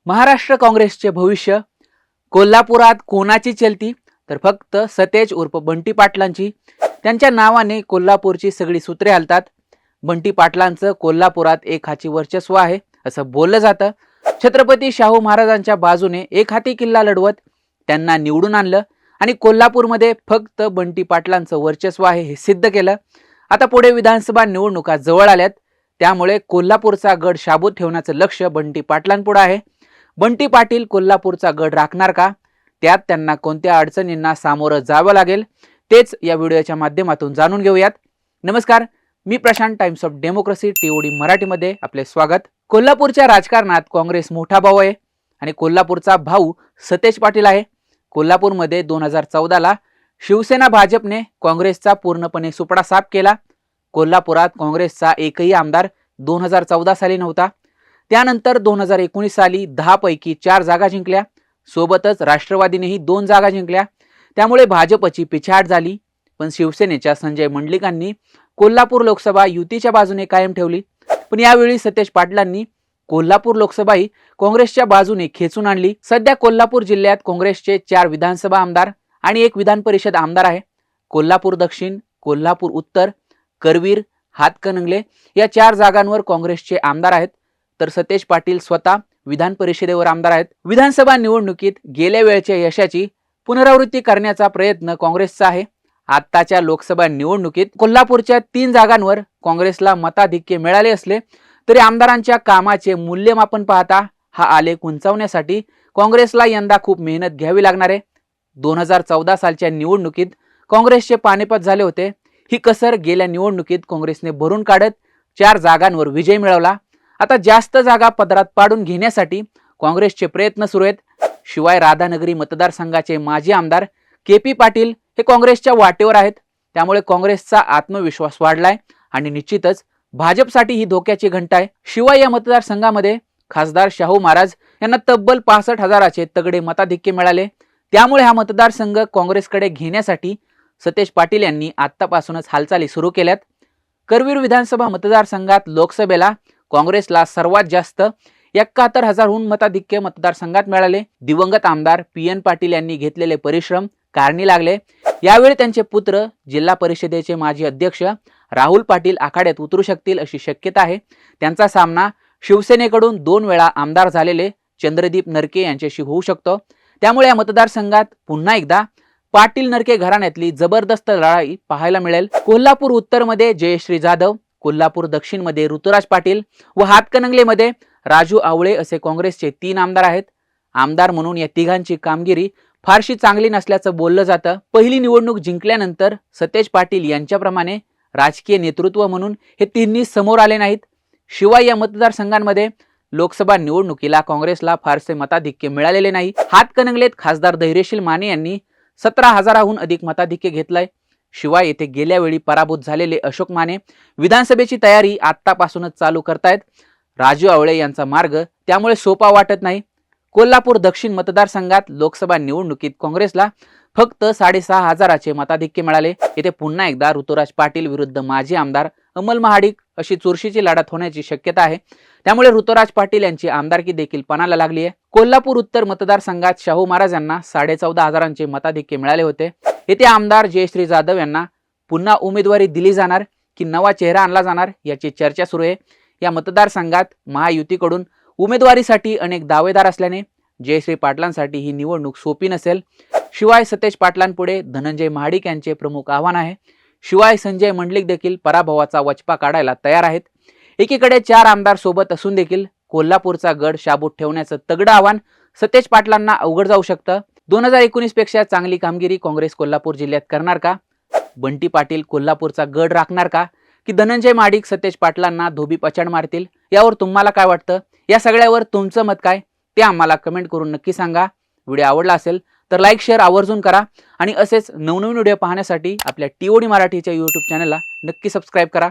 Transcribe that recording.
महाराष्ट्र काँग्रेसचे भविष्य कोल्हापुरात कोणाची चलती तर फक्त सतेज उर्फ बंटी पाटलांची। त्यांच्या नावाने कोल्हापूरची सगळी सूत्रे हलतात। बंटी पाटलांचं कोल्हापुरात एक हाती वर्चस्व आहे असं बोललं जातं। छत्रपती शाहू महाराजांच्या बाजूने एक हाती किल्ला लढवत त्यांना निवडून आणलं आणि कोल्हापूरमध्ये फक्त बंटी पाटलांचं वर्चस्व आहे हे सिद्ध केलं। आता पुढे विधानसभा निवडणुका जवळ आल्यात, त्यामुळे कोल्हापूरचा गड शाबूत ठेवण्याचं लक्ष बंटी पाटलांपुढे आहे। बंटी पाटील कोल्हापूरचा गड राखणार का? त्यात त्यांना कोणत्या अडचणींना सामोरं जावं लागेल तेच या व्हिडिओच्या माध्यमातून जाणून घेऊयात। नमस्कार, मी Prashant, Times of Democracy TOD मराठीमध्ये आपले स्वागत। कोल्हापूरच्या राजकारणात काँग्रेस मोठा भाऊ आहे आणि कोल्हापूरचा भाऊ सतेज पाटील आहे। कोल्हापूरमध्ये 2014ला शिवसेना भाजपने काँग्रेसचा पूर्णपणे सुपडा साफ केला। कोल्हापुरात काँग्रेसचा एकही आमदार 2014 साली नव्हता। त्यानंतर 2019 साली 10 पैकी 4 जागा जिंकल्या, सोबतच राष्ट्रवादीनेही 2 जागा जिंकल्या। त्यामुळे भाजपची पिछाड झाली, पण शिवसेनेच्या संजय मंडलिकांनी कोल्हापूर लोकसभा युतीच्या बाजूने कायम ठेवली। पण यावेळी सतेज पाटलांनी कोल्हापूर लोकसभा ही काँग्रेसच्या बाजूने खेचून आणली। सध्या कोल्हापूर जिल्ह्यात काँग्रेसचे 4 विधानसभा आमदार आणि 1 विधान परिषद आमदार आहे। कोल्हापूर दक्षिण, कोल्हापूर उत्तर, करवीर, हातकणंगले या 4 जागांवर काँग्रेसचे आमदार आहेत, तर सतेज पाटील स्वतः विधान परिषदेवर आमदार आहेत। विधानसभा निवडणुकीत गेल्या वेळच्या यशाची पुनरावृत्ती करण्याचा प्रयत्न काँग्रेसचा आहे। आताच्या लोकसभा निवडणुकीत कोल्हापूरच्या 3 जागांवर काँग्रेसला मताधिक्य मिळाले असले तरी आमदारांच्या कामाचे मूल्यमापन पाहता हा आलेख उंचावण्यासाठी काँग्रेसला यंदा खूप मेहनत घ्यावी लागणार आहे। 2014 सालच्या निवडणुकीत काँग्रेसचे पानिपत झाले होते। ही कसर गेल्या निवडणुकीत काँग्रेसने भरून काढत 4 जागांवर विजय मिळवला। आता जास्त जागा पदरात पाडून घेण्यासाठी काँग्रेसचे प्रयत्न सुरू आहेत। शिवाय राधानगरी मतदारसंघाचे माजी आमदार के.पी. पाटील हे काँग्रेसच्या वाटेवर आहेत, त्यामुळे काँग्रेसचा आत्मविश्वास वाढलाय आणि निश्चितच भाजपसाठी ही धोक्याची घंटा आहे। शिवाय या मतदारसंघामध्ये खासदार शाहू महाराज यांना तब्बल 65,000चे तगडे मताधिक्य मिळाले। त्यामुळे हा मतदारसंघ काँग्रेसकडे घेण्यासाठी सतेज पाटील यांनी आतापासूनच हालचाली सुरू केल्यात। करवीर विधानसभा मतदारसंघात लोकसभेला काँग्रेसला सर्वात जास्त 71,000हून मताधिक्य मतदारसंघात मिळाले। दिवंगत आमदार पी.एन. पाटील यांनी घेतलेले परिश्रम कारणी लागले। यावेळी त्यांचे पुत्र जिल्हा परिषदेचे माजी अध्यक्ष राहुल पाटील आखाड्यात उतरू शकतील अशी शक्यता आहे। त्यांचा सामना शिवसेनेकडून 2 वेळा आमदार झालेले चंद्रदीप नरके यांच्याशी होऊ शकतो। त्यामुळे या मतदारसंघात पुन्हा एकदा पाटील नरके घराण्यातली जबरदस्त लढाई पाहायला मिळेल। कोल्हापूर उत्तरमध्ये जयश्री जाधव, कोल्हापूर दक्षिणमध्ये ऋतुराज पाटील व हातकणंगलेमध्ये राजू आवळे असे काँग्रेसचे 3 आमदार आहेत। आमदार म्हणून या तिघांची कामगिरी फारशी चांगली नसल्याचं बोललं जातं। पहिली निवडणूक जिंकल्यानंतर सतेज पाटील यांच्याप्रमाणे राजकीय नेतृत्व म्हणून हे तिन्ही समोर आले नाहीत। शिवाय या मतदारसंघांमध्ये लोकसभा निवडणुकीला काँग्रेसला फारसे मताधिक्य मिळालेले नाही। हातकणंगलेत खासदार धैर्यशील माने यांनी 17,000हून अधिक मताधिक्य घेतलंय। शिवाय येथे गेल्या वेळी पराभूत झालेले अशोक माने विधानसभेची तयारी आतापासूनच चालू करतायत। राजू आवळे यांचा मार्ग त्यामुळे सोपा वाटत नाही। कोल्हापूर दक्षिण मतदारसंघात लोकसभा निवडणुकीत काँग्रेसला फक्त 6,500चे मताधिक्य मिळाले। येथे पुन्हा एकदा ऋतुराज पाटील विरुद्ध माजी आमदार अमल महाडिक अशी चुरशीची लढत होण्याची शक्यता आहे। त्यामुळे ऋतुराज पाटील यांची आमदारकी देखील पणाला लागली आहे। कोल्हापूर उत्तर मतदारसंघात शाहू महाराज यांना 14,500चे मताधिक्य मिळाले होते। येथे आमदार जयश्री जाधव यांना पुन्हा उमेदवारी दिली जाणार की नवा चेहरा आणला जाणार याची चर्चा सुरू आहे। या मतदारसंघात महायुतीकडून उमेदवारीसाठी अनेक दावेदार असल्याने जयश्री पाटलांसाठी ही निवडणूक सोपी नसेल। शिवाय सतेज पाटलांपुढे धनंजय महाडिक यांचे प्रमुख आव्हान आहे। शिवाय संजय मंडलिक देखील पराभवाचा वचपा काढायला तयार आहेत। एकीकडे 4 आमदार सोबत असून देखील कोल्हापूरचा गड शाबूत ठेवण्याचं तगडं आव्हान सतेज पाटलांना अवघड जाऊ शकतं। 2019 पेक्षा चांगली कामगिरी काँग्रेस कोल्हापूर जिल्ह्यात करणार का? बंटी पाटील कोल्हापूरचा गड राखणार का की धनंजय महाडिक सतेज पाटलांना धोबी पछाड मारतील? यावर तुम्हाला काय वाटतं? या सगळ्यावर तुमचं मत काय ते आम्हाला कमेंट करून नक्की सांगा। व्हिडिओ आवडला असेल तर लाईक शेअर आवर्जून करा आणि असेच नवनवीन व्हिडिओ पाहण्यासाठी आपल्या टीओडी मराठीच्या यूट्यूब चॅनलला नक्की सबस्क्राईब करा।